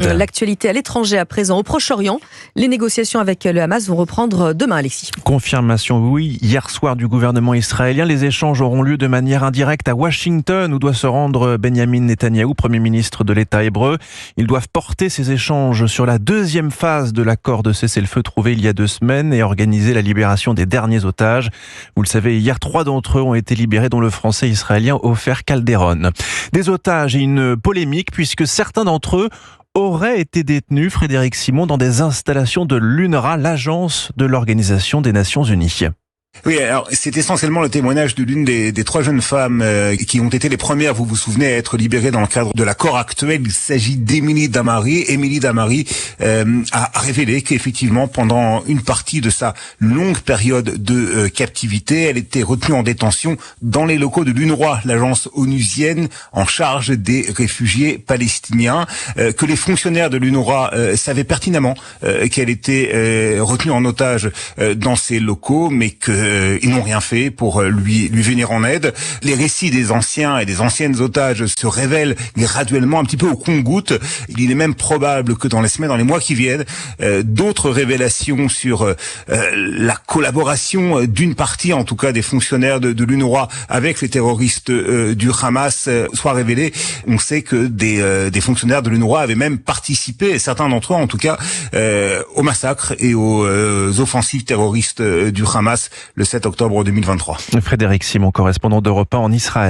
L'actualité à l'étranger à présent, au Proche-Orient. Les négociations avec le Hamas vont reprendre demain, Alexis. Confirmation, oui, hier soir du gouvernement israélien. Les échanges auront lieu de manière indirecte à Washington, où doit se rendre Benjamin Netanyahou, Premier ministre de l'État hébreu. Ils doivent porter ces échanges sur la deuxième phase de l'accord de cessez-le-feu trouvé il y a 2 semaines et organiser la libération des derniers otages. Vous le savez, hier, 3 d'entre eux ont été libérés, dont le français israélien Ofer Calderon. Des otages et une polémique, puisque certains d'entre eux auraient été détenus, Frédéric Simon, dans des installations de l'UNRWA, l'agence de l'Organisation des Nations Unies. Oui, alors c'est essentiellement le témoignage de l'une des 3 jeunes femmes qui ont été les premières, vous vous souvenez, à être libérées dans le cadre de l'accord actuel. Il s'agit d'Émilie Damari. Émilie Damari a révélé qu'effectivement, pendant une partie de sa longue période de captivité, elle était retenue en détention dans les locaux de l'UNRWA, l'agence onusienne en charge des réfugiés palestiniens, que les fonctionnaires de l'UNRWA savaient pertinemment qu'elle était retenue en otage dans ces locaux, mais que ils n'ont rien fait pour lui venir en aide. Les récits des anciens et des anciennes otages se révèlent graduellement un petit peu au compte-gouttes. Il est même probable que dans les semaines, dans les mois qui viennent, d'autres révélations sur la collaboration d'une partie, en tout cas des fonctionnaires de l'UNRWA avec les terroristes du Hamas soient révélées. On sait que des fonctionnaires de l'UNRWA avaient même participé, certains d'entre eux en tout cas, au massacre et aux offensives terroristes du Hamas le 7 octobre 2023. Frédéric Simon, correspondant d'Europe 1 en Israël.